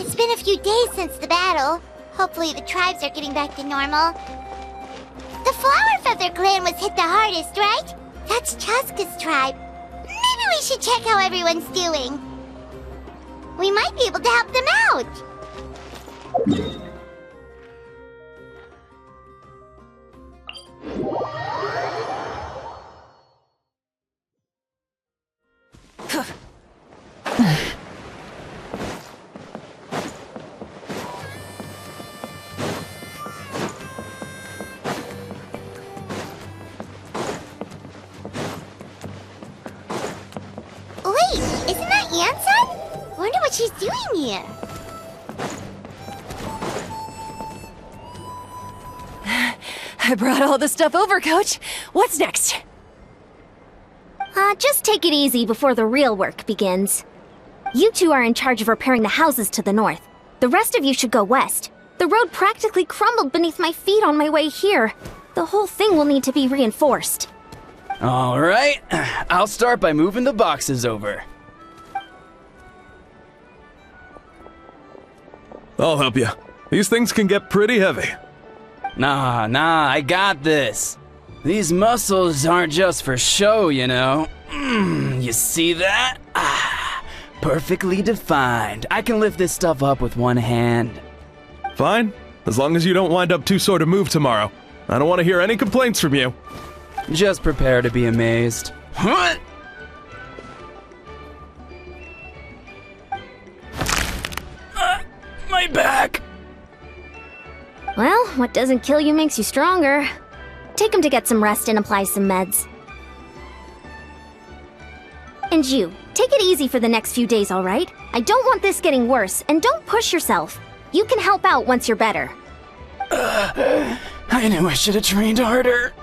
It's been a few days since the battle. Hopefully the tribes are getting back to normal. The Flower Feather clan was hit the hardest, right? That's Chaska's tribe. Maybe we should check how everyone's doing. We might be able to help them out. Wait, isn't that Yansan? Wonder what she's doing here. I brought all the stuff over, Coach. What's next? Just take it easy before the real work begins. You two are in charge of repairing the houses to the north. The rest of you should go west. The road practically crumbled beneath my feet on my way here. The whole thing will need to be reinforced. All right, I'll start by moving the boxes over. I'll help you. These things can get pretty heavy. Nah, I got this. These muscles aren't just for show, you know. You see that? Perfectly defined. I can lift this stuff up with one hand. Fine, as long as you don't wind up too sore to move tomorrow. I don't want to hear any complaints from you. Just prepare to be amazed. What? My back! Well, what doesn't kill you makes you stronger. Take him to get some rest and apply some meds. And you, take it easy for the next few days, alright? I don't want this getting worse, and don't push yourself. You can help out once you're better. I knew I should have trained harder.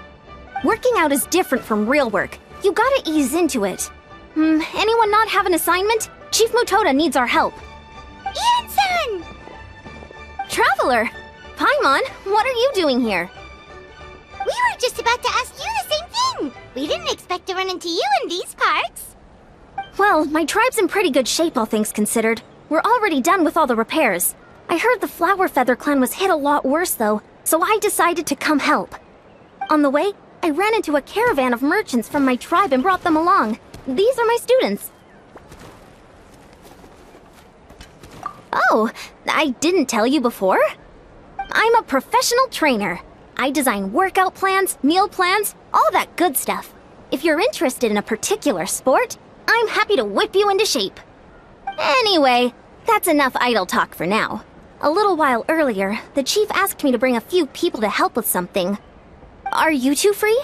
Working out is different from real work. You gotta ease into it. Anyone not have an assignment? Chief Mutoda needs our help. Yansan! Traveler! Paimon, what are you doing here? We were just about to ask you the same thing. We didn't expect to run into you in these parts. Well, my tribe's in pretty good shape, all things considered. We're already done with all the repairs. I heard the Flower Feather clan was hit a lot worse, though, so I decided to come help. On the way, I ran into a caravan of merchants from my tribe and brought them along. These are my students. Oh, I didn't tell you before? I'm a professional trainer. I design workout plans, meal plans, all that good stuff. If you're interested in a particular sport, I'm happy to whip you into shape. Anyway, that's enough idle talk for now. A little while earlier, the chief asked me to bring a few people to help with something. Are you two free?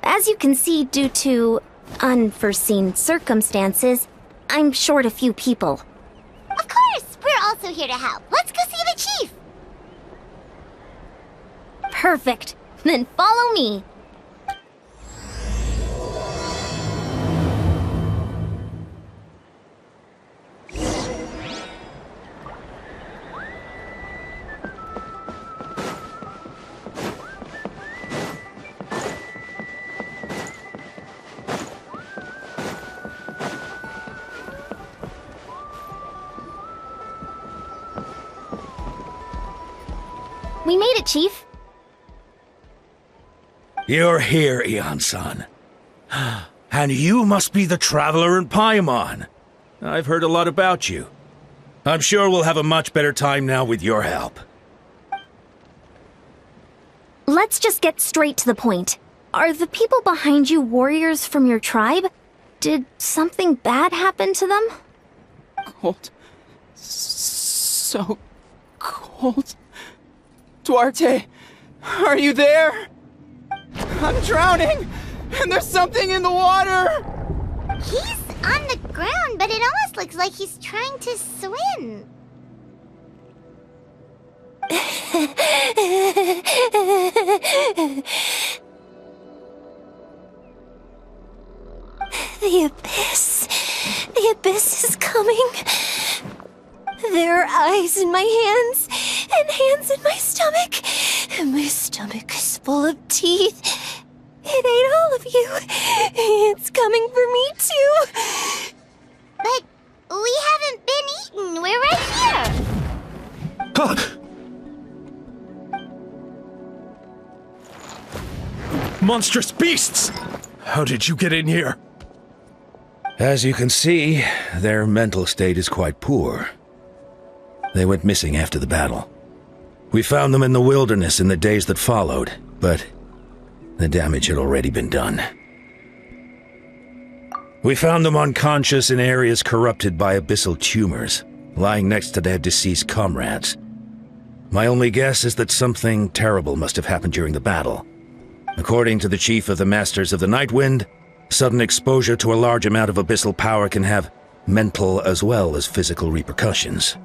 As you can see, due to unforeseen circumstances, I'm short a few people. Of course, we're also here to help. Let's go see the chief. Perfect. Then follow me. We made it, Chief. You're here, Ian-san. And you must be the traveler in Paimon. I've heard a lot about you. I'm sure we'll have a much better time now with your help. Let's just get straight to the point. Are the people behind you warriors from your tribe? Did something bad happen to them? Cold. So cold. Duarte, are you there? I'm drowning, and there's something in the water! He's on the ground, but it almost looks like he's trying to swim. The abyss. The abyss is coming. There are eyes in my hands, and hands in my stomach. And my stomach is full of teeth. It ate all of you. It's coming for me, too. But we haven't been eaten. We're right here. Monstrous beasts! How did you get in here? As you can see, their mental state is quite poor. They went missing after the battle. We found them in the wilderness in the days that followed, but the damage had already been done. We found them unconscious in areas corrupted by abyssal tumors, lying next to their deceased comrades. My only guess is that something terrible must have happened during the battle. According to the chief of the Masters of the Nightwind, sudden exposure to a large amount of abyssal power can have mental as well as physical repercussions.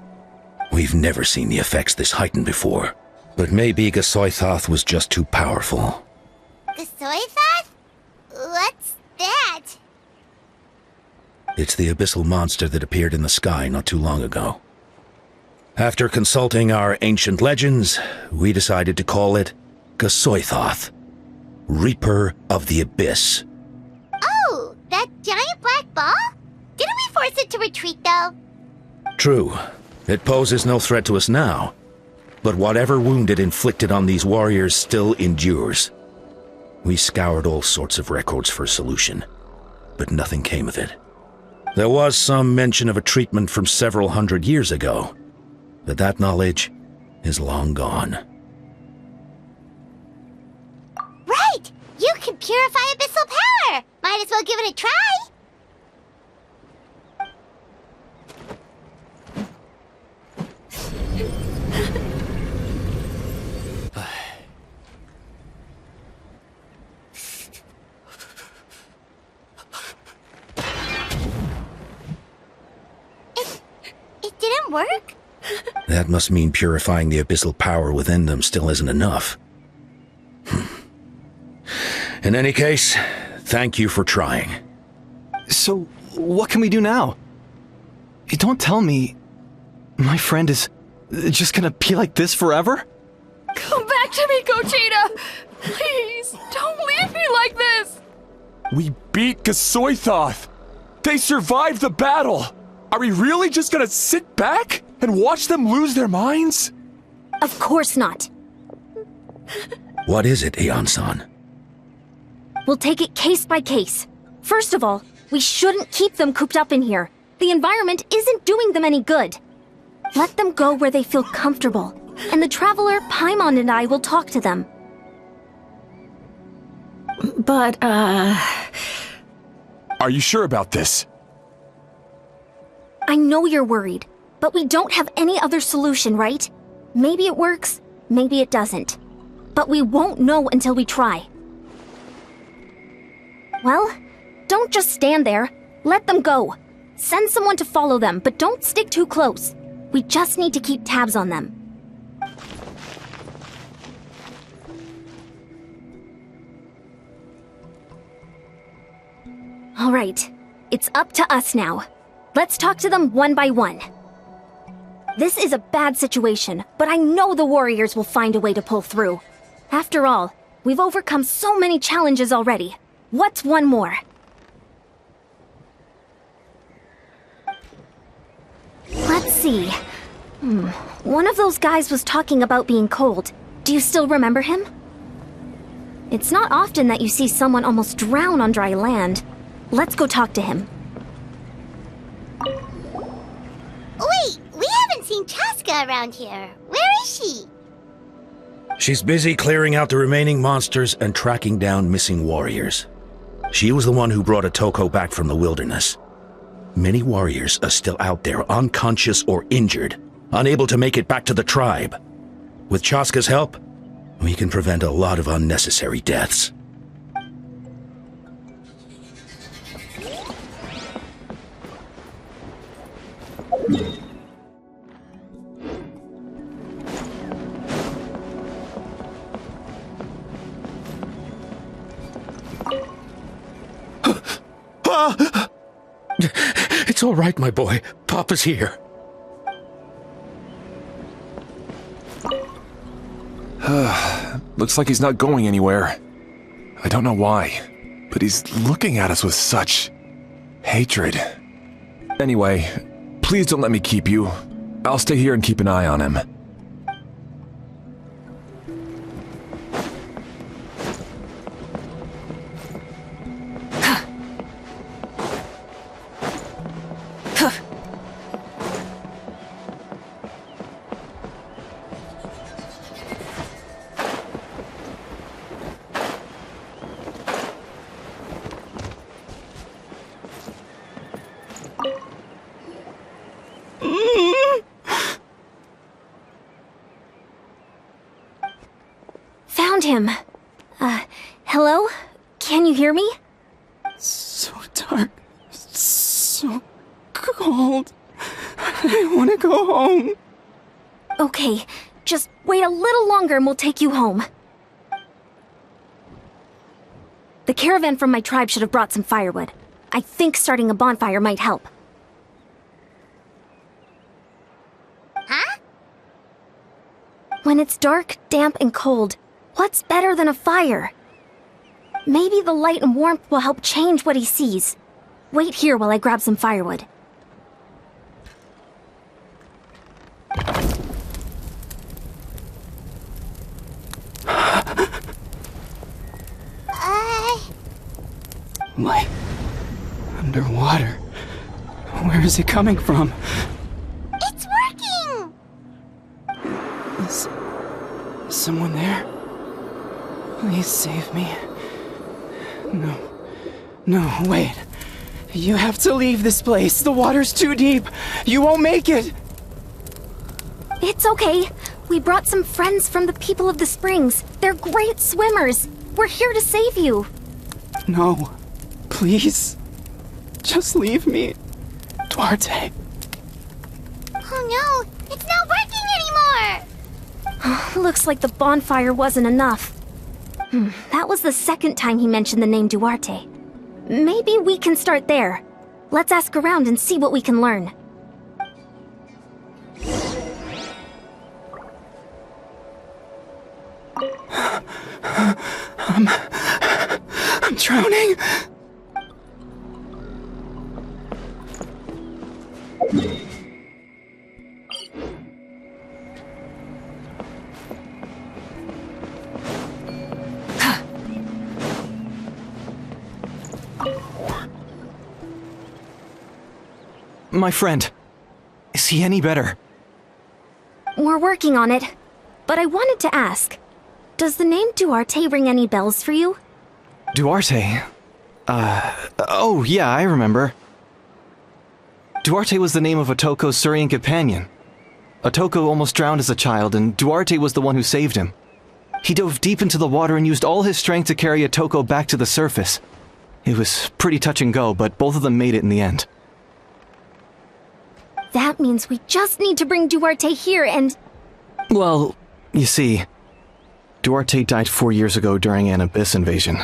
We've never seen the effects this heightened before, but maybe Gasoithoth was just too powerful. Gasoithoth? What's that? It's the abyssal monster that appeared in the sky not too long ago. After consulting our ancient legends, we decided to call it Gasoithoth, Reaper of the Abyss. Oh, that giant black ball? Didn't we force it to retreat, though? True. It poses no threat to us now, but whatever wound it inflicted on these warriors still endures. We scoured all sorts of records for a solution, but nothing came of it. There was some mention of a treatment from several hundred years ago, but that knowledge is long gone. Right! You can purify abyssal power! Might as well give it a try! It didn't work? That must mean purifying the abyssal power within them still isn't enough. In any case, thank you for trying. So, what can we do now? Don't tell me my friend is just gonna be like this forever? Come back to me, Gogeta! Please, don't leave me like this! We beat Gasoithoth! They survived the battle! Are we really just gonna sit back and watch them lose their minds? Of course not. What is it, Aeon-san? We'll take it case by case. First of all, we shouldn't keep them cooped up in here. The environment isn't doing them any good. Let them go where they feel comfortable, and the Traveler, Paimon, and I will talk to them. But, Are you sure about this? I know you're worried, but we don't have any other solution, right? Maybe it works, maybe it doesn't. But we won't know until we try. Well, don't just stand there. Let them go. Send someone to follow them, but don't stick too close. We just need to keep tabs on them. All right, it's up to us now. Let's talk to them one by one. This is a bad situation, but I know the warriors will find a way to pull through. After all, we've overcome so many challenges already. What's one more? Let's see. One of those guys was talking about being cold. Do you still remember him? It's not often that you see someone almost drown on dry land. Let's go talk to him. Wait, we haven't seen Chaska around here. Where is she? She's busy clearing out the remaining monsters and tracking down missing warriors. She was the one who brought Otoko back from the wilderness. Many warriors are still out there, unconscious or injured, unable to make it back to the tribe. With Chaska's help, we can prevent a lot of unnecessary deaths. It's all right, my boy. Papa's here. Looks like he's not going anywhere. I don't know why, but he's looking at us with such hatred. Anyway, please don't let me keep you. I'll stay here and keep an eye on him. him. Hello? Can you hear me? So dark. So cold. I want to go home. Okay, just wait a little longer and we'll take you home. The caravan from my tribe should have brought some firewood. I think starting a bonfire might help. Huh? When it's dark, damp, and cold, what's better than a fire? Maybe the light and warmth will help change what he sees. Wait here while I grab some firewood. Light. Underwater. Where is it coming from? It's working! Is someone there? Please save me. No, wait. You have to leave this place. The water's too deep. You won't make it. It's okay. We brought some friends from the people of the springs. They're great swimmers. We're here to save you. No. Please. Just leave me. Duarte. Oh no, it's not working anymore! Looks like the bonfire wasn't enough. That was the second time he mentioned the name Duarte. Maybe we can start there. Let's ask around and see what we can learn. I'm drowning. My friend. Is he any better? We're working on it. But I wanted to ask, does the name Duarte ring any bells for you? Duarte? Oh yeah, I remember. Duarte was the name of Otoko's Surian companion. Otoko almost drowned as a child, and Duarte was the one who saved him. He dove deep into the water and used all his strength to carry Otoko back to the surface. It was pretty touch and go, but both of them made it in the end. That means we just need to bring Duarte here and... Well, you see, Duarte died 4 years ago during an Abyss invasion.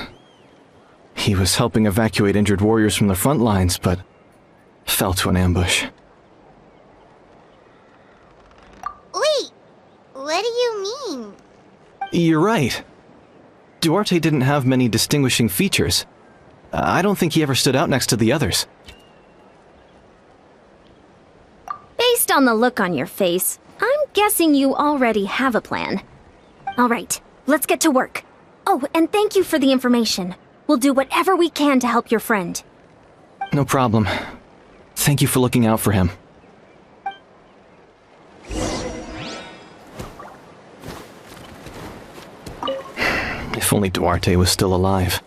He was helping evacuate injured warriors from the front lines, but fell to an ambush. Wait, what do you mean? You're right. Duarte didn't have many distinguishing features. I don't think he ever stood out next to the others. Based on the look on your face, I'm guessing you already have a plan. All right, let's get to work. Oh, and thank you for the information. We'll do whatever we can to help your friend. No problem. Thank you for looking out for him. If only Duarte was still alive.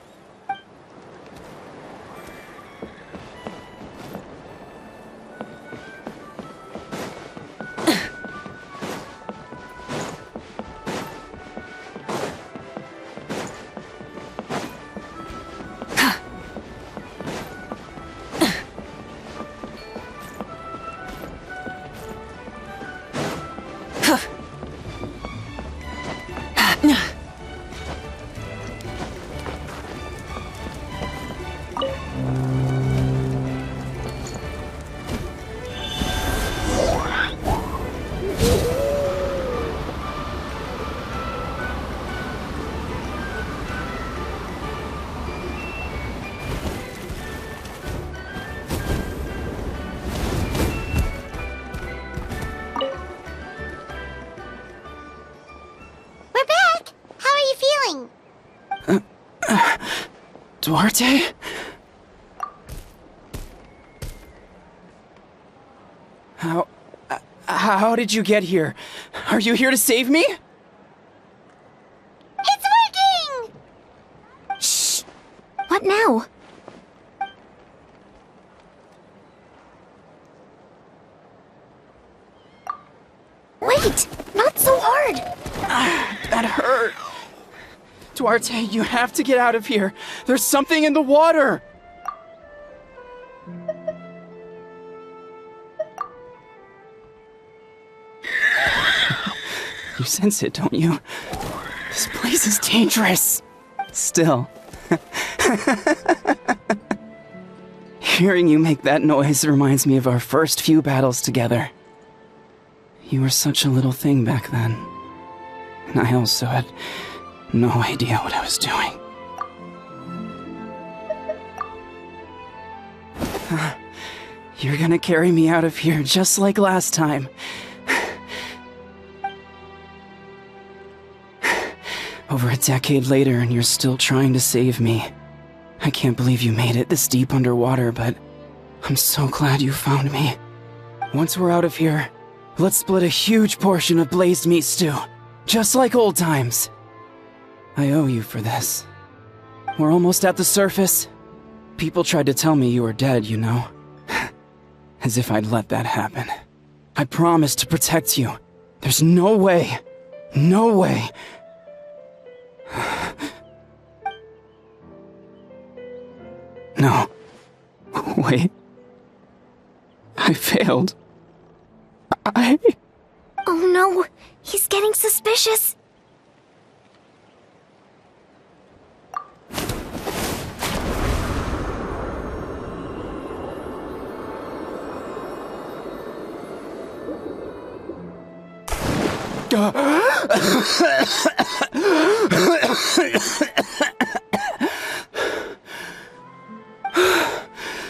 We're back! How are you feeling? Duarte? How did you get here? Are you here to save me? It's working! Shh! What now? Wait! Not so hard! That hurt. Duarte, you have to get out of here. There's something in the water. You sense it, don't you? This place is dangerous. Still. Hearing you make that noise reminds me of our first few battles together. You were such a little thing back then. And I also had no idea what I was doing. You're gonna carry me out of here just like last time. Over a decade later, and you're still trying to save me. I can't believe you made it this deep underwater, but I'm so glad you found me. Once we're out of here, let's split a huge portion of blazed meat stew, just like old times. I owe you for this. We're almost at the surface. People tried to tell me you were dead, you know. As if I'd let that happen. I promised to protect you. There's no way. No way. No. Wait. I failed. Oh no, he's getting suspicious.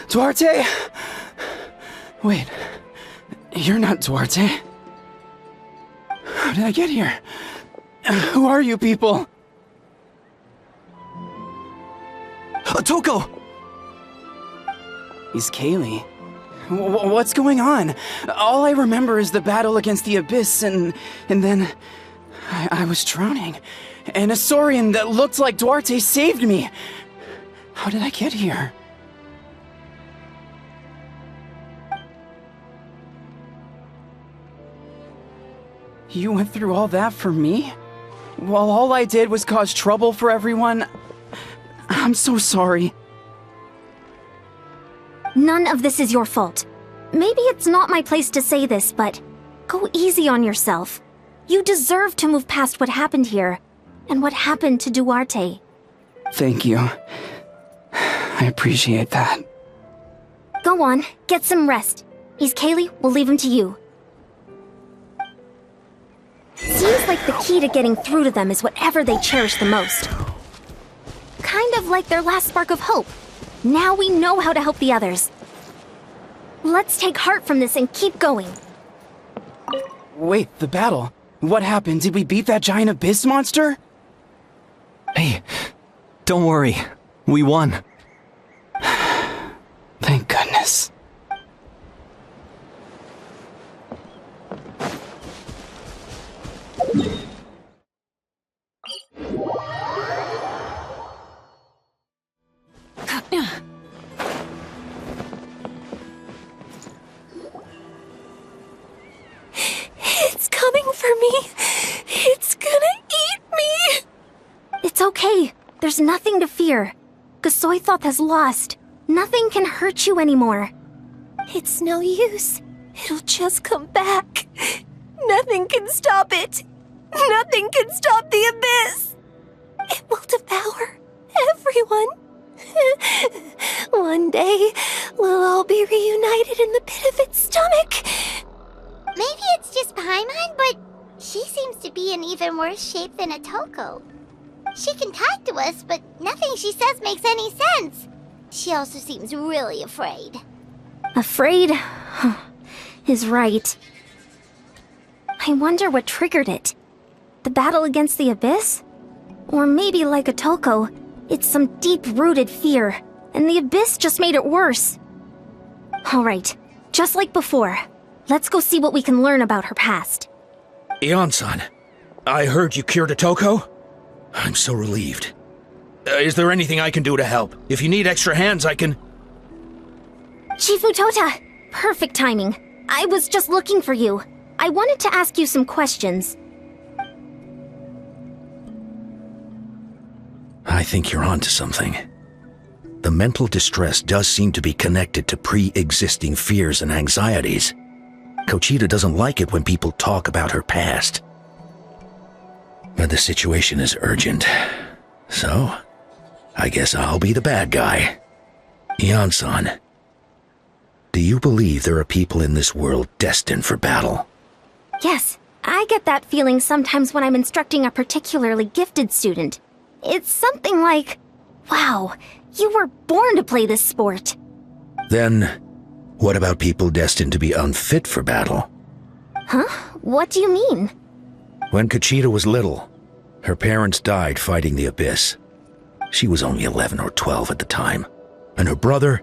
Duarte? Wait, you're not Duarte. How did I get here? Who are you people? Toko! He's Kaylee. What's going on? All I remember is the battle against the Abyss, and then I was drowning. And a Saurian that looked like Duarte saved me. How did I get here? You went through all that for me? While all I did was cause trouble for everyone? I'm so sorry. None of this is your fault. Maybe it's not my place to say this, but go easy on yourself. You deserve to move past what happened here, and what happened to Duarte. Thank you. I appreciate that. Go on, get some rest. He's Kaylee, we'll leave him to you. Seems like the key to getting through to them is whatever they cherish the most. Kind of like their last spark of hope. Now we know how to help the others. Let's take heart from this and keep going. Wait, the battle? What happened? Did we beat that giant abyss monster? Hey, don't worry. We won. Thank goodness. It's coming for me. It's gonna eat me. It's okay. There's nothing to fear. Gasoithoth has lost. Nothing can hurt you anymore. It's no use. It'll just come back. Nothing can stop it. Nothing can stop the abyss. It will devour everyone. One day, we'll all be reunited in the pit of its stomach. Maybe it's just Paimon, but she seems to be in even worse shape than Atoko. She can talk to us, but nothing she says makes any sense. She also seems really afraid. Afraid? Is right. I wonder what triggered it. The battle against the Abyss? Or maybe like Atoko, it's some deep-rooted fear, and the Abyss just made it worse. Alright, just like before, let's go see what we can learn about her past. Ion-san, I heard you cured Atoko? I'm so relieved. Is there anything I can do to help? If you need extra hands, I can... Chifu Tota! Perfect timing. I was just looking for you. I wanted to ask you some questions. I think you're onto something. The mental distress does seem to be connected to pre-existing fears and anxieties. Conchita doesn't like it when people talk about her past. But the situation is urgent. So, I guess I'll be the bad guy. Ian-san, do you believe there are people in this world destined for battle? Yes, I get that feeling sometimes when I'm instructing a particularly gifted student. It's something like, wow, you were born to play this sport. Then, what about people destined to be unfit for battle? Huh? What do you mean? When Conchita was little, her parents died fighting the Abyss. She was only 11 or 12 at the time, and her brother,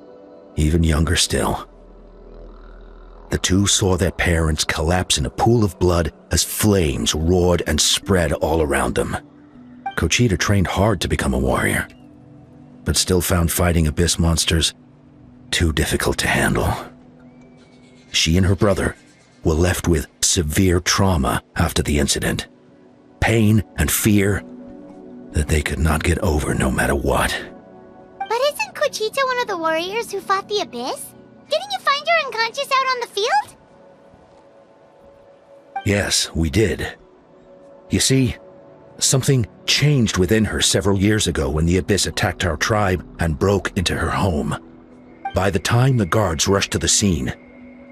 even younger still. The two saw their parents collapse in a pool of blood as flames roared and spread all around them. Conchita trained hard to become a warrior, but still found fighting Abyss monsters too difficult to handle. She and her brother were left with severe trauma after the incident. Pain and fear that they could not get over no matter what. But isn't Conchita one of the warriors who fought the Abyss? Didn't you find her unconscious out on the field? Yes, we did. You see, something changed within her several years ago when the Abyss attacked our tribe and broke into her home. By the time the guards rushed to the scene,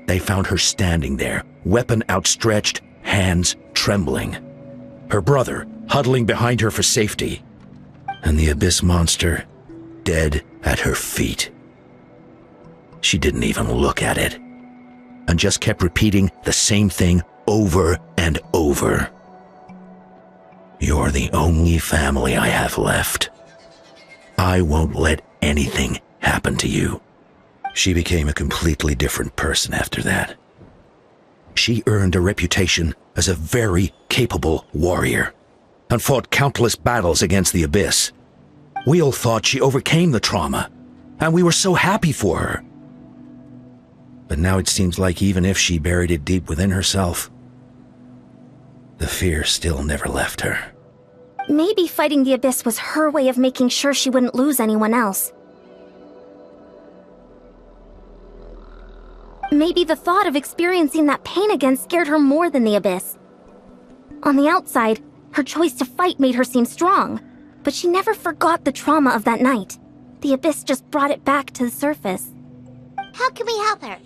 they found her standing there, weapon outstretched, hands trembling. Her brother huddling behind her for safety, and the Abyss monster dead at her feet. She didn't even look at it, and just kept repeating the same thing over and over. You're the only family I have left. I won't let anything happen to you. She became a completely different person after that. She earned a reputation as a very capable warrior, and fought countless battles against the Abyss. We all thought she overcame the trauma, and we were so happy for her. But now it seems like even if she buried it deep within herself, the fear still never left her. Maybe fighting the Abyss was her way of making sure she wouldn't lose anyone else. Maybe the thought of experiencing that pain again scared her more than the Abyss. On the outside, her choice to fight made her seem strong, but she never forgot the trauma of that night. The Abyss just brought it back to the surface. How can we help her?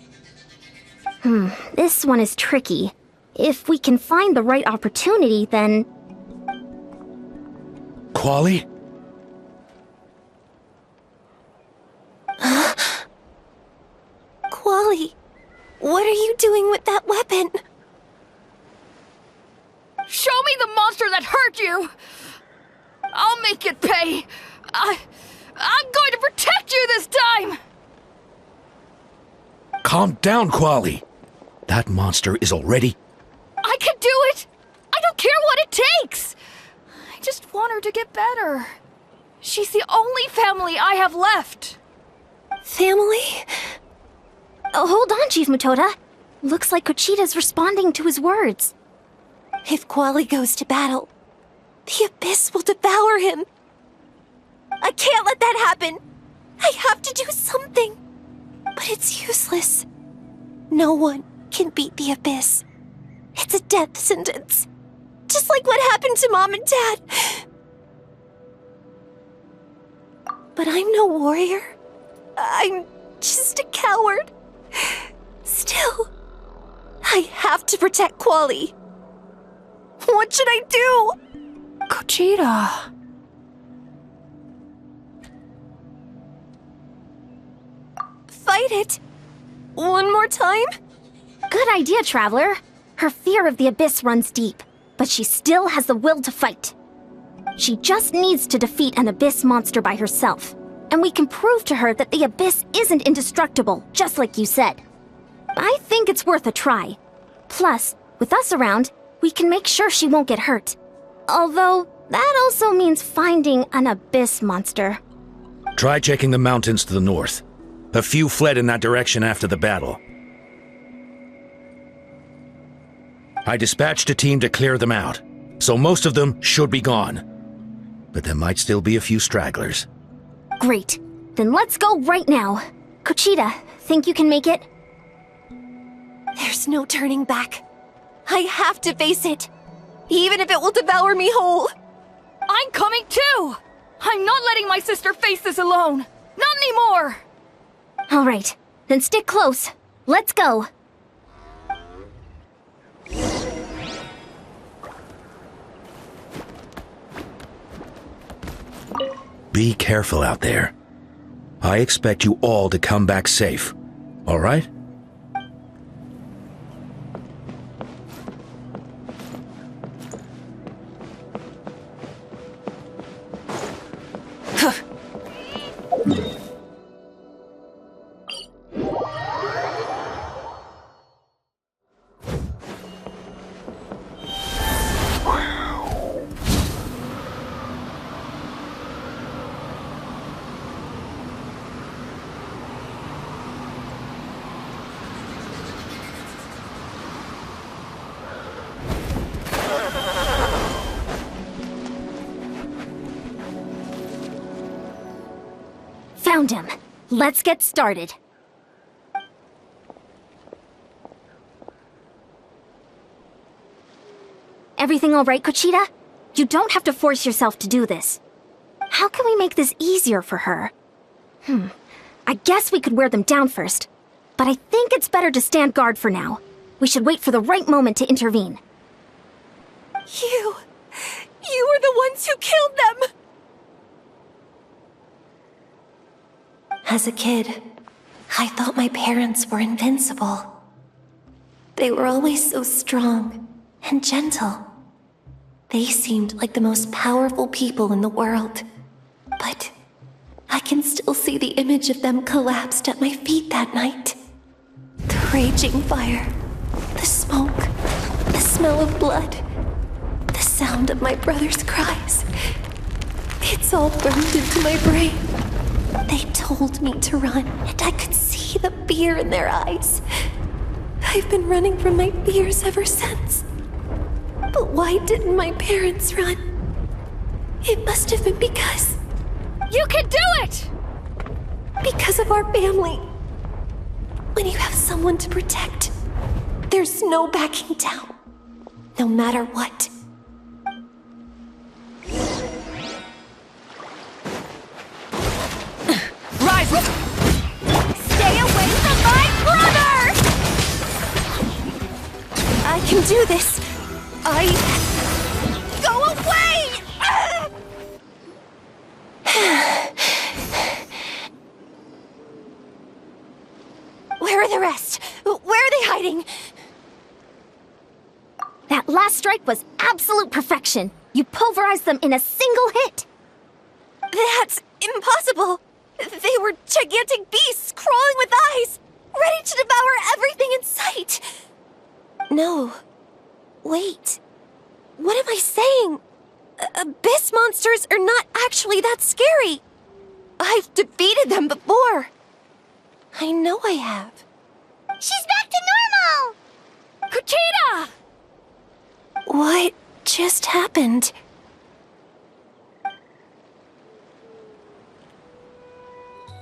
This one is tricky. If we can find the right opportunity, then... Quali? Quali, what are you doing with that weapon? Show me the monster that hurt you! I'll make it pay! I'm going to protect you this time! Calm down, Quali. That monster is already... I can do it! I don't care what it takes! I just want her to get better. She's the only family I have left. Family? Oh, hold on, Chief Matoda. Looks like Conchita's responding to his words. If Quali goes to battle, the Abyss will devour him. I can't let that happen. I have to do something. But it's useless. No one can beat the Abyss. It's a death sentence. Just like what happened to Mom and Dad. But I'm no warrior. I'm just a coward. Still, I have to protect Quali. What should I do? Conchita. Fight it. One more time? Good idea, Traveler. Her fear of the Abyss runs deep, but she still has the will to fight. She just needs to defeat an Abyss monster by herself, and we can prove to her that the Abyss isn't indestructible, just like you said. I think it's worth a try. Plus, with us around, we can make sure she won't get hurt. Although, that also means finding an Abyss monster. Try checking the mountains to the north. A few fled in that direction after the battle. I dispatched a team to clear them out, so most of them should be gone. but there might still be a few stragglers. Great. Then let's go right now. Kuchita, think you can make it? There's no turning back. I have to face it, even if it will devour me whole. I'm coming too! I'm not letting my sister face this alone! Not anymore! All right, then stick close. Let's go. Be careful out there. I expect you all to come back safe, all right? Found him. Let's get started. Everything all right, Kuchita? You don't have to force yourself to do this. How can we make this easier for her? I guess we could wear them down first. But I think it's better to stand guard for now. We should wait for the right moment to intervene. You were the ones who killed them! As a kid, I thought my parents were invincible. They were always so strong and gentle. They seemed like the most powerful people in the world. But I can still see the image of them collapsed at my feet that night. The raging fire, the smoke, the smell of blood, the sound of my brother's cries. It's all burned into my brain. They told me to run, and I could see the fear in their eyes. I've been running from my fears ever since. But why didn't my parents run? It must have been because... You can do it! Because of our family. When you have someone to protect, there's no backing down. No matter what. Rise! Stay away from my brother! I can do this. Go away! Where are the rest? Where are they hiding? That last strike was absolute perfection. You pulverized them in a single hit. That's impossible. They were gigantic beasts crawling with eyes, ready to devour everything in sight. No. Wait. What am I saying? Abyss monsters are not actually that scary. I've defeated them before. I know I have. She's back to normal! Kuchita! What just happened?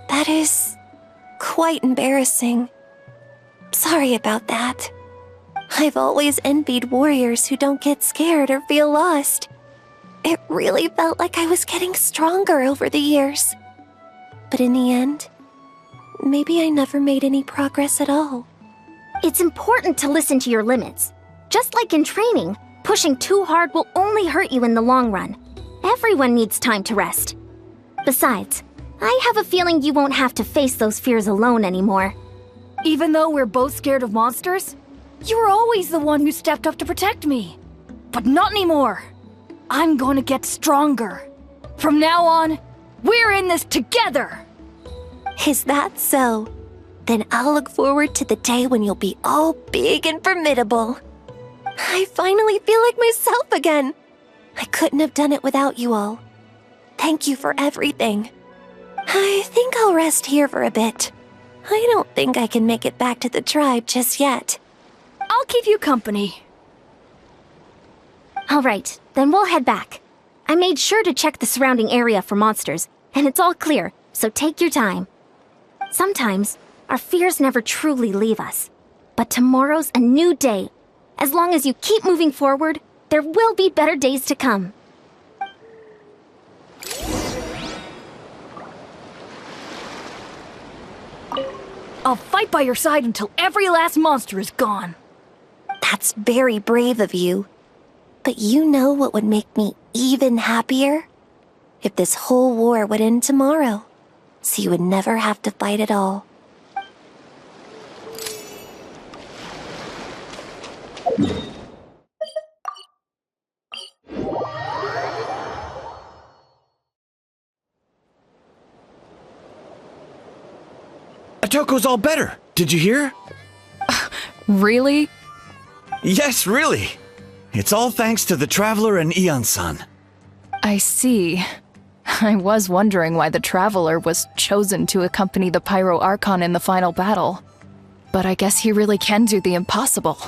That is quite embarrassing. Sorry about that. I've always envied warriors who don't get scared or feel lost. It really felt like I was getting stronger over the years. But in the end, maybe I never made any progress at all. It's important to listen to your limits. Just like in training, pushing too hard will only hurt you in the long run. Everyone needs time to rest. Besides, I have a feeling you won't have to face those fears alone anymore. Even though we're both scared of monsters, you were always the one who stepped up to protect me. But not anymore. I'm going to get stronger. From now on, we're in this together. Is that so? Then I'll look forward to the day when you'll be all big and formidable. I finally feel like myself again. I couldn't have done it without you all. Thank you for everything. I think I'll rest here for a bit. I don't think I can make it back to the tribe just yet. I'll keep you company. All right, then we'll head back. I made sure to check the surrounding area for monsters, and it's all clear, so take your time. Sometimes, our fears never truly leave us. But tomorrow's a new day. As long as you keep moving forward, there will be better days to come. I'll fight by your side until every last monster is gone. That's very brave of you. But you know what would make me even happier? If this whole war would end tomorrow, so you would never have to fight at all. Atoko's all better. Did you hear? Really? Yes, really. It's all thanks to the Traveler and Ian-san. I see. I was wondering why the Traveler was chosen to accompany the Pyro Archon in the final battle. But I guess he really can do the impossible.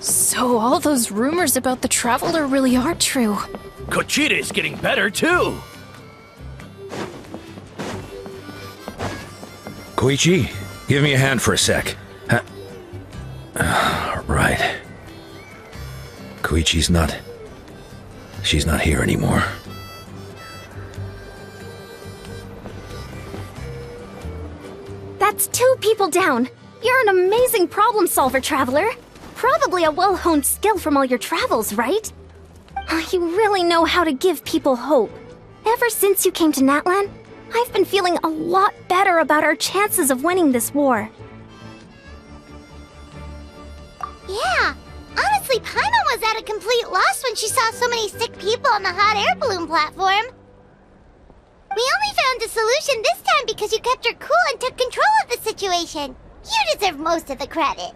So all those rumors about the Traveler really are true. Kochida's getting better, too! Koichi, give me a hand for a sec. Right. Koichi's not... She's not here anymore. That's 2 people down. You're an amazing problem solver, Traveler. Probably a well-honed skill from all your travels, right? You really know how to give people hope. Ever since you came to Natlan, I've been feeling a lot better about our chances of winning this war. Yeah, honestly, Paimon was at a complete loss when she saw so many sick people on the hot air balloon platform. We only found a solution this time because you kept your cool and took control of the situation. You deserve most of the credit.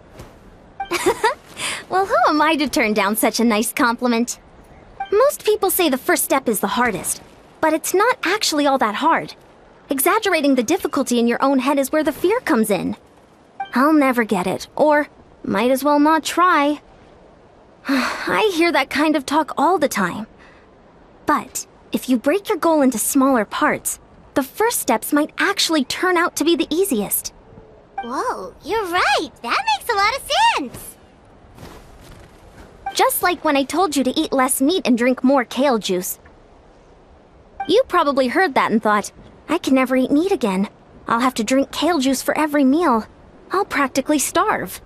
Well, who am I to turn down such a nice compliment? Most people say the first step is the hardest, but it's not actually all that hard. Exaggerating the difficulty in your own head is where the fear comes in. I'll never get it, or might as well not try. I hear that kind of talk all the time. But if you break your goal into smaller parts, the first steps might actually turn out to be the easiest. Whoa, you're right. That makes a lot of sense. Just like when I told you to eat less meat and drink more kale juice. You probably heard that and thought, I can never eat meat again. I'll have to drink kale juice for every meal. I'll practically starve.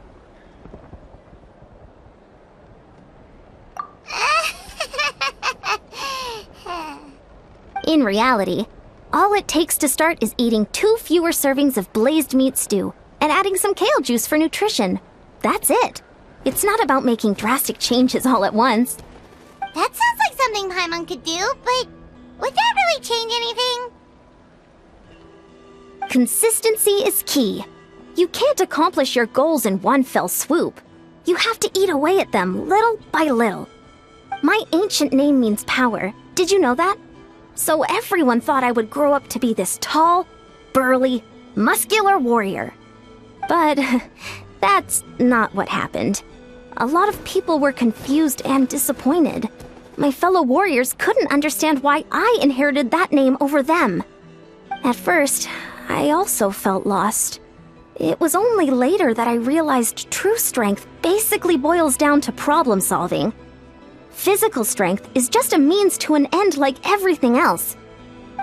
In reality, all it takes to start is eating 2 fewer servings of blazed meat stew and adding some kale juice for nutrition. That's it. It's not about making drastic changes all at once. That sounds like something Paimon could do, but would that really change anything? Consistency is key. You can't accomplish your goals in one fell swoop. You have to eat away at them little by little. My ancient name means power. Did you know that? So everyone thought I would grow up to be this tall, burly, muscular warrior. But that's not what happened. A lot of people were confused and disappointed. My fellow warriors couldn't understand why I inherited that name over them. At first, I also felt lost. It was only later that I realized true strength basically boils down to problem solving. Physical strength is just a means to an end like everything else.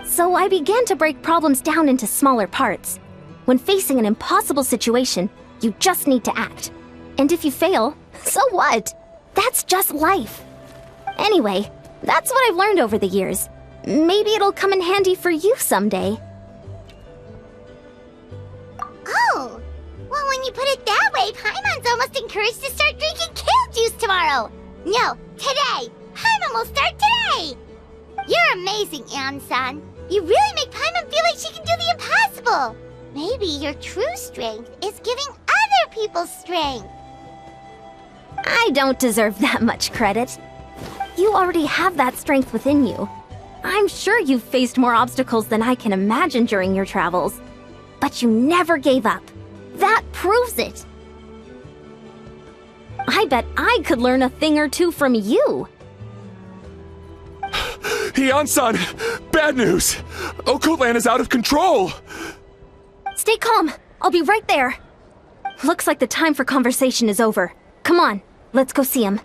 So I began to break problems down into smaller parts. When facing an impossible situation, you just need to act. And if you fail, so what? That's just life. Anyway, that's what I've learned over the years. Maybe it'll come in handy for you someday. Oh, well, when you put it that way, Paimon's almost encouraged to start drinking kale juice tomorrow. No, today. Paimon will start today. You're amazing, Ian-san. You really make Paimon feel like she can do the impossible. Maybe your true strength is giving other people's strength. I don't deserve that much credit. You already have that strength within you. I'm sure you've faced more obstacles than I can imagine during your travels. But you never gave up. That proves it. I bet I could learn a thing or two from you. Hian-san! Bad news! Okotlan is out of control! Stay calm. I'll be right there. Looks like the time for conversation is over. Come on, let's go see him.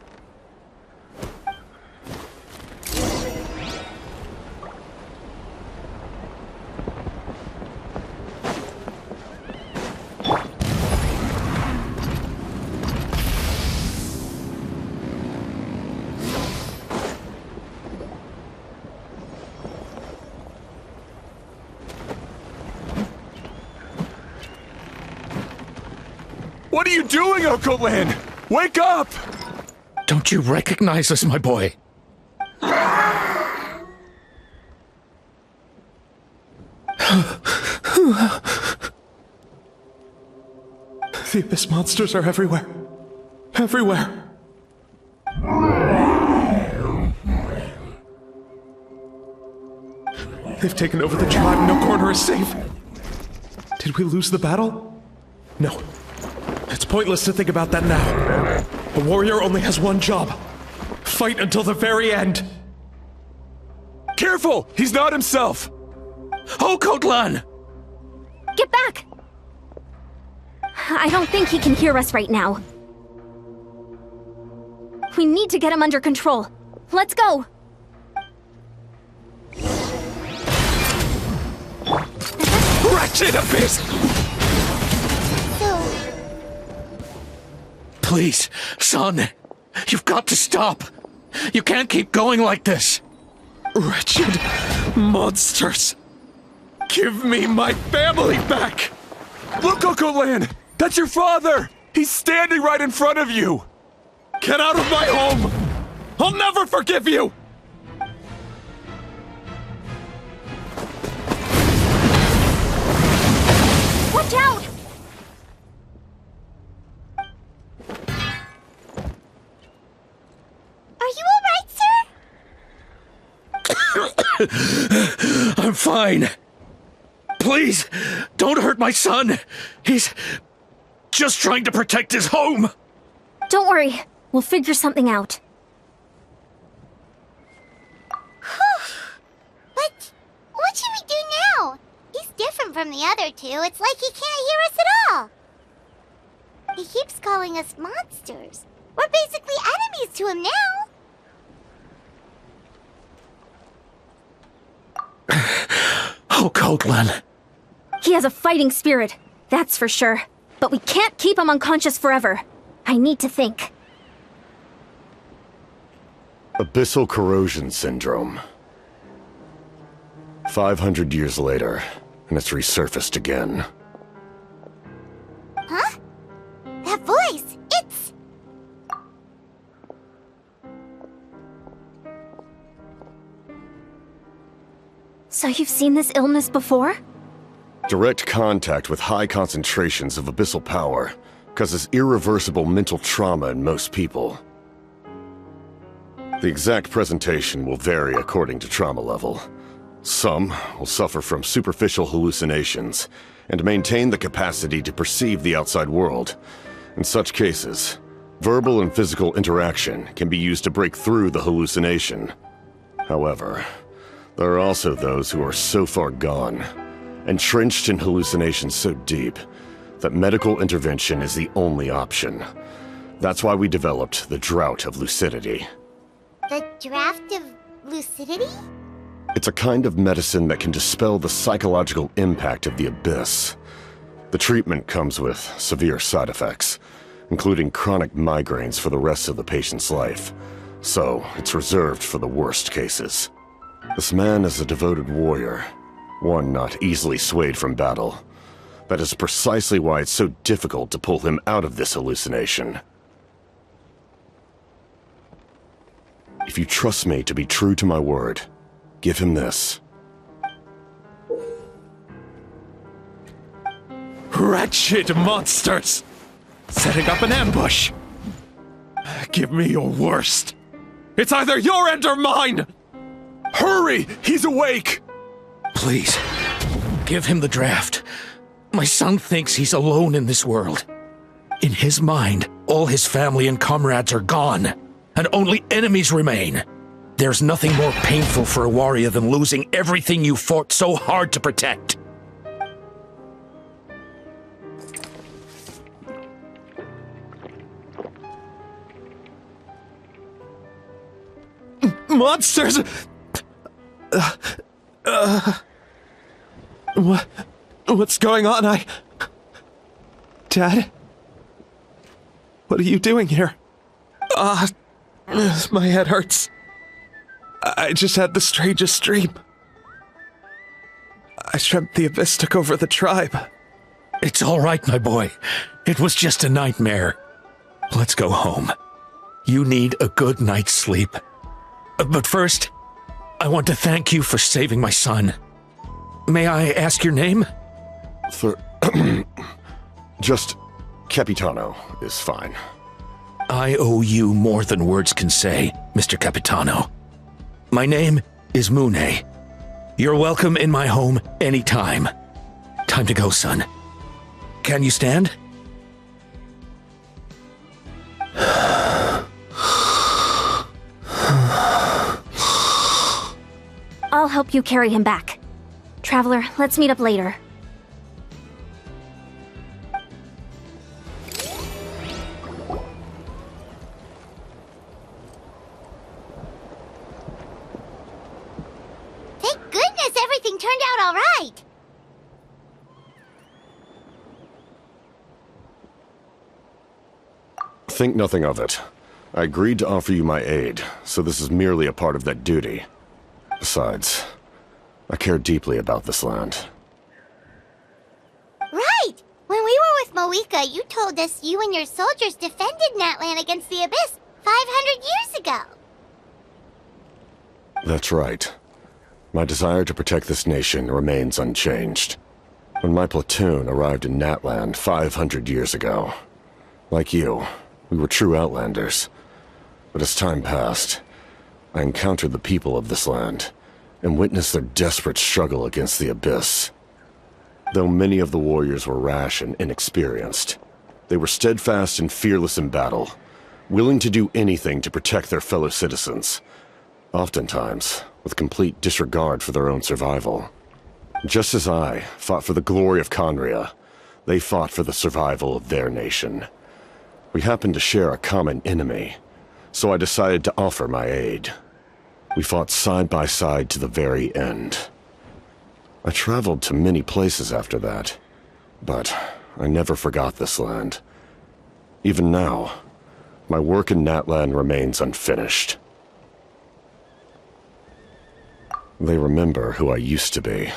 What are you doing, Okotlan? Wake up! Don't you recognize us, my boy? The Abyss monsters are everywhere. Everywhere. They've taken over the tribe. No corner is safe. Did we lose the battle? No. It's pointless to think about that now. A warrior only has one job. Fight until the very end. Careful! He's not himself! Okotlan! Get back! I don't think he can hear us right now. We need to get him under control. Let's go! Wretched Abyss! Please, son, you've got to stop. You can't keep going like this. Wretched monsters! Give me my family back! Look, Okotlan! That's your father! He's standing right in front of you! Get out of my home! I'll never forgive you! Watch out! Are you alright, sir? I'm fine. Please, don't hurt my son. He's just trying to protect his home. Don't worry. We'll figure something out. But what should we do now? He's different from the other two. It's like he can't hear us at all. He keeps calling us monsters. We're basically enemies to him now. Okotlan. He has a fighting spirit, that's for sure. But we can't keep him unconscious forever. I need to think. Abyssal corrosion syndrome. 500 years later, and it's resurfaced again. Huh? That voice, it's... So you've seen this illness before? Direct contact with high concentrations of abyssal power causes irreversible mental trauma in most people. The exact presentation will vary according to trauma level. Some will suffer from superficial hallucinations and maintain the capacity to perceive the outside world. In such cases, verbal and physical interaction can be used to break through the hallucination. However, there are also those who are so far gone, entrenched in hallucinations so deep, that medical intervention is the only option. That's why we developed the Drought of Lucidity. The draft of lucidity? It's a kind of medicine that can dispel the psychological impact of the abyss. The treatment comes with severe side effects, including chronic migraines for the rest of the patient's life. So, it's reserved for the worst cases. This man is a devoted warrior, one not easily swayed from battle. That is precisely why it's so difficult to pull him out of this hallucination. If you trust me to be true to my word, give him this. Wretched monsters! setting up an ambush. Give me your worst. It's either your end or mine! Hurry! He's awake! Please, give him the draft. My son thinks he's alone in this world. In his mind, all his family and comrades are gone, and only enemies remain. There's nothing more painful for a warrior than losing everything you fought so hard to protect. Monsters! What's going on? Dad? What are you doing here? My head hurts. I just had the strangest dream. I dreamt the Abyss took over the tribe. It's all right, my boy. It was just a nightmare. Let's go home. You need a good night's sleep. But first, I want to thank you for saving my son. May I ask your name? Just Capitano is fine. I owe you more than words can say, Mr. Capitano. My name is Mune. You're welcome in my home anytime. Time to go, son. Can you stand? I'll help you carry him back. Traveler, let's meet up later. Thank goodness everything turned out all right. Think nothing of it. I agreed to offer you my aid, so this is merely a part of that duty. Besides, I care deeply about this land. Right! When we were with Moika, you told us you and your soldiers defended Natlan against the Abyss 500 years ago. That's right. My desire to protect this nation remains unchanged. When my platoon arrived in Natlan 500 years ago, like you, we were true outlanders. But as time passed, I encountered the people of this land and witnessed their desperate struggle against the Abyss. Though many of the warriors were rash and inexperienced, they were steadfast and fearless in battle, willing to do anything to protect their fellow citizens, oftentimes with complete disregard for their own survival. Just as I fought for the glory of Conria, they fought for the survival of their nation. We happened to share a common enemy, so I decided to offer my aid. We fought side by side to the very end. I traveled to many places after that, but I never forgot this land. Even now, my work in Natlan remains unfinished. They remember who I used to be.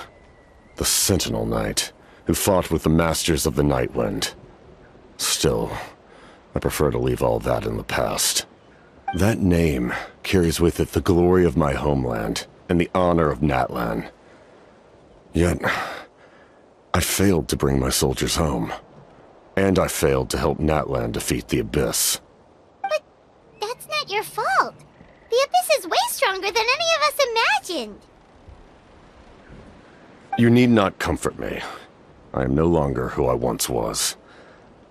The Sentinel Knight, who fought with the Masters of the Nightwind. Still, I prefer to leave all that in the past. That name carries with it the glory of my homeland and the honor of Natlan. Yet, I failed to bring my soldiers home. And I failed to help Natlan defeat the Abyss. But that's not your fault. The Abyss is way stronger than any of us imagined. You need not comfort me. I am no longer who I once was.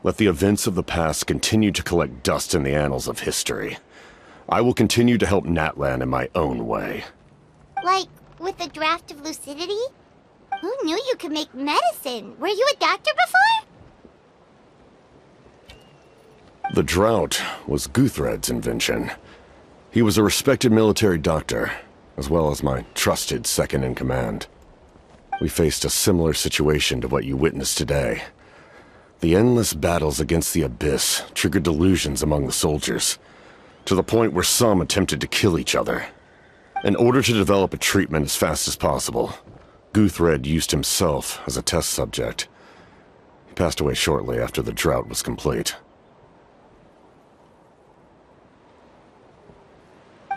Let the events of the past continue to collect dust in the annals of history. I will continue to help Natlan in my own way. Like, with the draft of lucidity? Who knew you could make medicine? Were you a doctor before? The drought was Guthred's invention. He was a respected military doctor, as well as my trusted second-in-command. We faced a similar situation to what you witnessed today. The endless battles against the Abyss triggered delusions among the soldiers, to the point where some attempted to kill each other. In order to develop a treatment as fast as possible, Guthred used himself as a test subject. He passed away shortly after the drought was complete.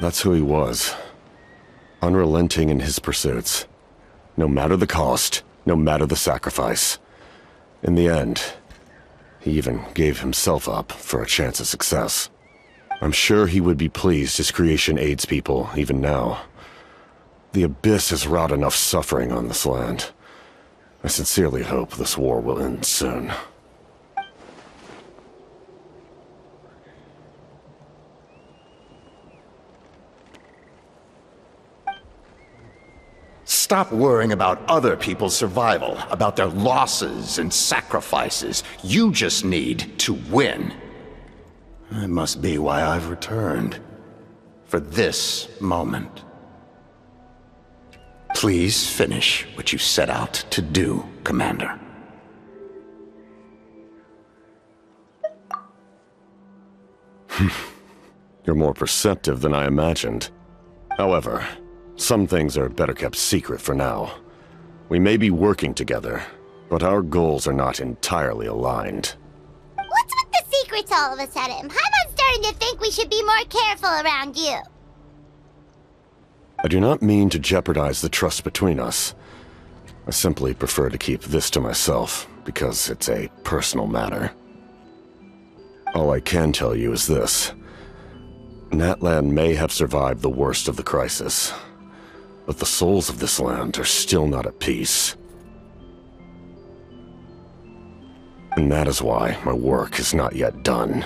That's who he was. Unrelenting in his pursuits. No matter the cost, no matter the sacrifice. In the end, He even gave himself up for a chance of success. I'm sure he would be pleased his creation aids people, even now. The Abyss has wrought enough suffering on this land. I sincerely hope this war will end soon. Stop worrying about other people's survival, about their losses and sacrifices. You just need to win. That must be why I've returned. For this moment. Please finish what you set out to do, Commander. You're more perceptive than I imagined. However, some things are better kept secret for now. We may be working together, but our goals are not entirely aligned. What's with the secrets all of a sudden? I'm starting to think we should be more careful around you. I do not mean to jeopardize the trust between us. I simply prefer to keep this to myself, because it's a personal matter. All I can tell you is this. Natlan may have survived the worst of the crisis, but the souls of this land are still not at peace. And that is why my work is not yet done.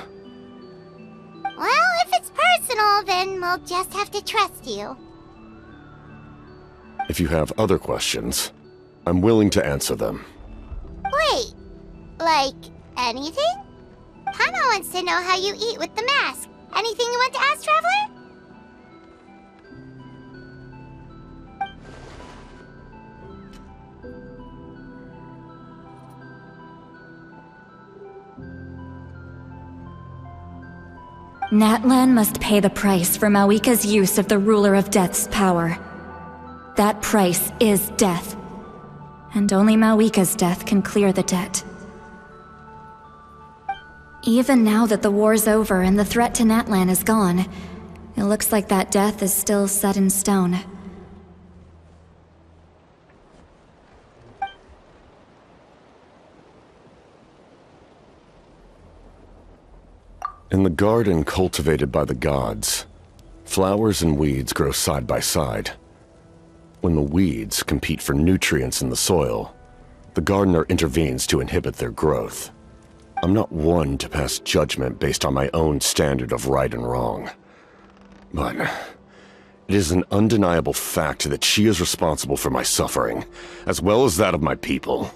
Well, if it's personal, then we'll just have to trust you. If you have other questions, I'm willing to answer them. Wait, like anything? Paimon wants to know how you eat with the mask. Anything you want to ask, Traveler? Natlan must pay the price for Mawika's use of the Ruler of Death's power. That price is death. And only Mawika's death can clear the debt. Even now that the war's over and the threat to Natlan is gone, it looks like that death is still set in stone. In the garden cultivated by the gods, flowers and weeds grow side by side. When the weeds compete for nutrients in the soil, the gardener intervenes to inhibit their growth. I'm not one to pass judgment based on my own standard of right and wrong. But it is an undeniable fact that she is responsible for my suffering, as well as that of my people.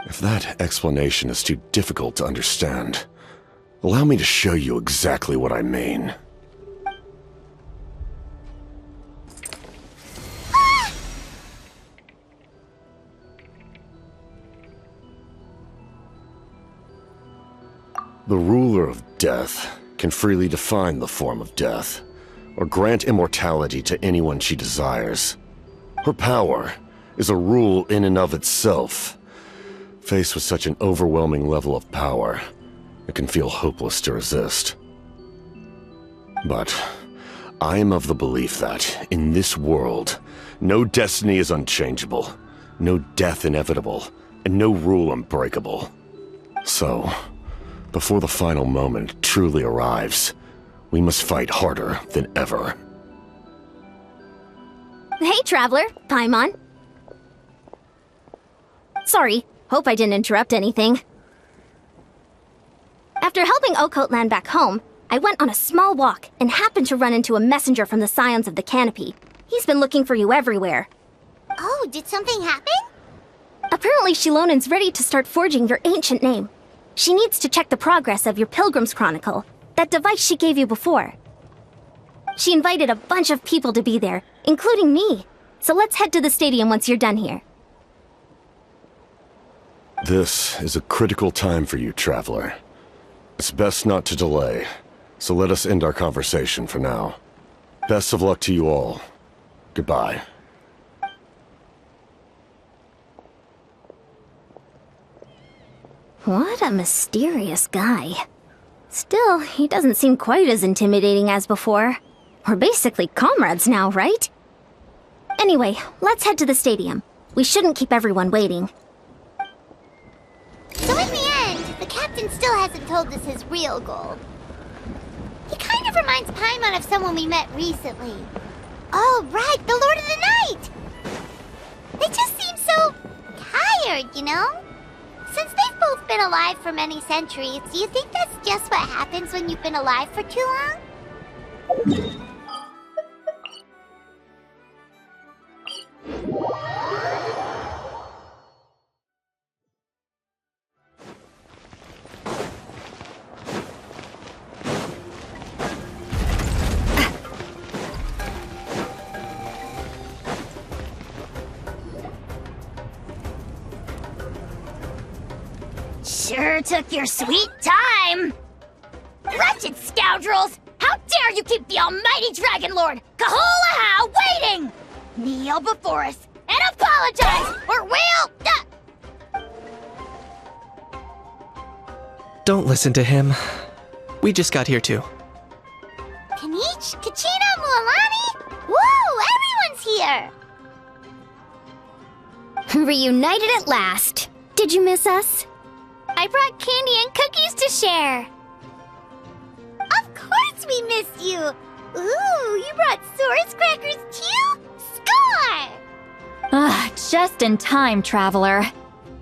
If that explanation is too difficult to understand, allow me to show you exactly what I mean. The ruler of death can freely define the form of death, or grant immortality to anyone she desires. Her power is a rule in and of itself. Faced with such an overwhelming level of power, it can feel hopeless to resist. But I am of the belief that, in this world, no destiny is unchangeable, no death inevitable, and no rule unbreakable. So, before the final moment truly arrives, we must fight harder than ever. Hey, Traveler. Paimon. Sorry, hope I didn't interrupt anything. After helping Okot land back home, I went on a small walk and happened to run into a messenger from the Scions of the Canopy. He's been looking for you everywhere. Oh, did something happen? Apparently Shilonen's ready to start forging your ancient name. She needs to check the progress of your Pilgrim's Chronicle, that device she gave you before. She invited a bunch of people to be there, including me. So let's head to the stadium once you're done here. This is a critical time for you, Traveler. It's best not to delay, so let us end our conversation for now. Best of luck to you all. Goodbye. What a mysterious guy. Still, he doesn't seem quite as intimidating as before. We're basically comrades now, right? Anyway, let's head to the stadium. We shouldn't keep everyone waiting. So in the end, the captain Paimon still hasn't told us his real goal. He kind of reminds Paimon of someone we met recently. Oh, right, the Lord of the Night! They just seem so tired, you know? Since they've both been alive for many centuries, do you think that's just what happens when you've been alive for too long? Sure took your sweet time! Wretched scoundrels! How dare you keep the almighty Dragon Lord, Kahulaha, waiting! Kneel before us and apologize, or we'll... Don't listen to him. We just got here too. Kanich, Kachina, Mualani? Woo! Everyone's here! Reunited at last. Did you miss us? I brought candy and cookies to share. Of course we missed you! Ooh, you brought Source crackers too? Score! Just in time, Traveler.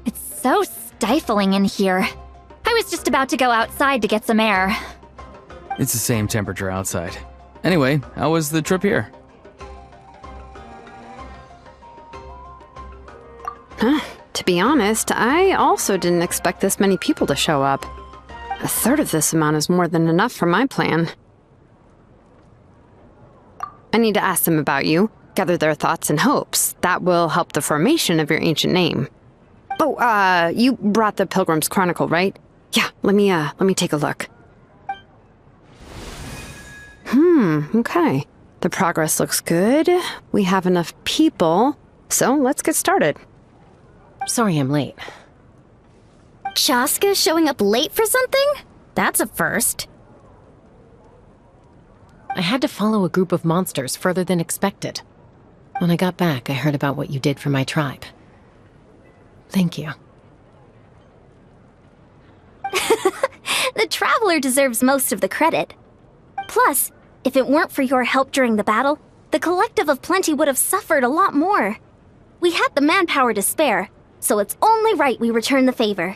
It's so stifling in here. I was just about to go outside to get some air. It's the same temperature outside. Anyway, how was the trip here? To be honest, I also didn't expect this many people to show up. A third of this amount is more than enough for my plan. I need to ask them about you, gather their thoughts and hopes. That will help the formation of your ancient name. Oh, you brought the Pilgrim's Chronicle, right? Yeah, let me take a look. Okay. The progress looks good. We have enough people, so let's get started. Sorry I'm late. Chaska showing up late for something? That's a first. I had to follow a group of monsters further than expected. When I got back, I heard about what you did for my tribe. Thank you. The Traveler deserves most of the credit. Plus, if it weren't for your help during the battle, the Collective of Plenty would have suffered a lot more. We had the manpower to spare, so it's only right we return the favor.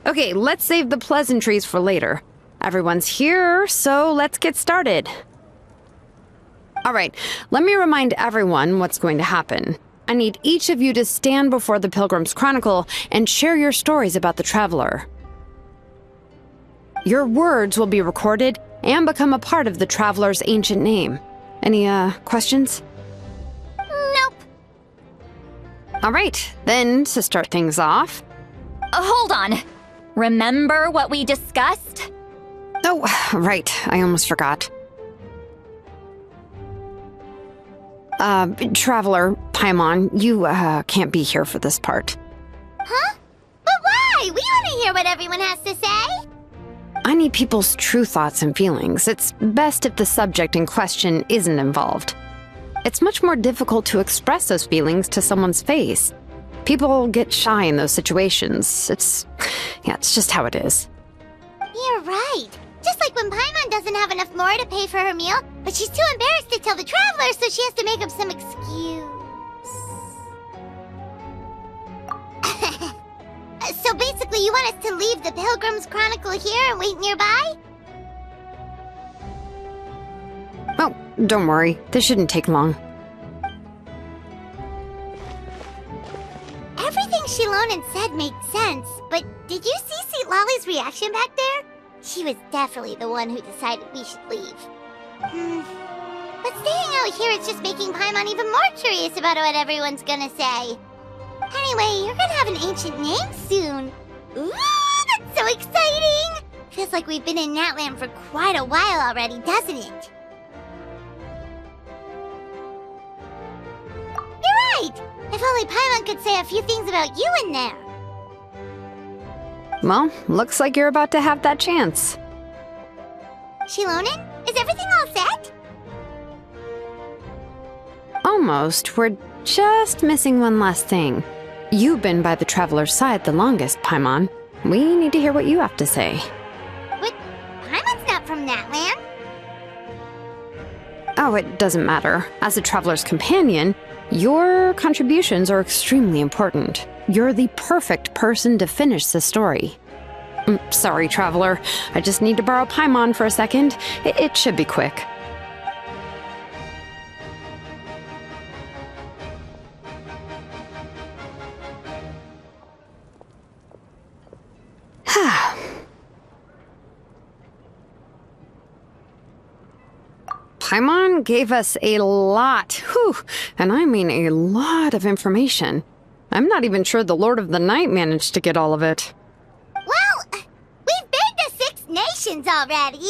Okay, let's save the pleasantries for later. Everyone's here, so let's get started. Alright, let me remind everyone what's going to happen. I need each of you to stand before the Pilgrim's Chronicle and share your stories about the Traveler. Your words will be recorded and become a part of the Traveler's ancient name. Any, questions? Nope. Alright, then, to start things off... Hold on. Remember what we discussed? Oh, right, I almost forgot. Traveler, Paimon, you, can't be here for this part. Huh? But why? We want to hear what everyone has to say. I need people's true thoughts and feelings. It's best if the subject in question isn't involved. It's much more difficult to express those feelings to someone's face. People get shy in those situations. It's just how it is. You're right. Just like when Paimon doesn't have enough more to pay for her meal, but she's too embarrassed to tell the Traveler, so she has to make up some excuse. So basically you want us to leave the Pilgrim's Chronicle here and wait nearby? Oh, don't worry. This shouldn't take long. Everything Shilonen said made sense, but did you see St. Lolly's reaction back there? She was definitely the one who decided we should leave. But staying out here is just making Paimon even more curious about what everyone's gonna say. Anyway, you're gonna have an ancient name soon. Ooh, that's so exciting! Feels like we've been in Natlan for quite a while already, doesn't it? You're right! If only Paimon could say a few things about you in there. Well, looks like you're about to have that chance. Shilonen, is everything all set? Almost. We're just missing one last thing. You've been by the Traveler's side the longest, Paimon. We need to hear what you have to say. But Paimon's not from Natlan. Oh, it doesn't matter. As a Traveler's companion, your contributions are extremely important. You're the perfect person to finish the story. Sorry, Traveler. I just need to borrow Paimon for a second. It should be quick. Paimon gave us a lot, and I mean a lot of information. I'm not even sure the Lord of the Night managed to get all of it. Well, we've been to 6 nations already.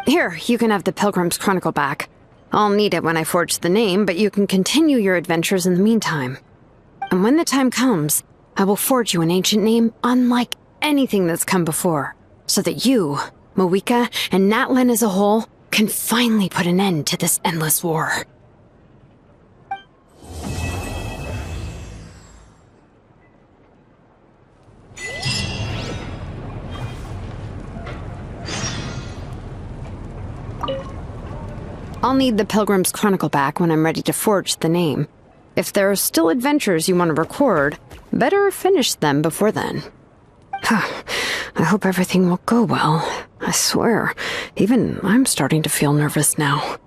Here, you can have the Pilgrim's Chronicle back. I'll need it when I forge the name, but you can continue your adventures in the meantime. And when the time comes, I will forge you an ancient name unlike anything that's come before, so that you, Moeka, and Natlan as a whole can finally put an end to this endless war. I'll need the Pilgrim's Chronicle back when I'm ready to forge the name. If there are still adventures you want to record, better finish them before then. I hope everything will go well. I swear, even I'm starting to feel nervous now.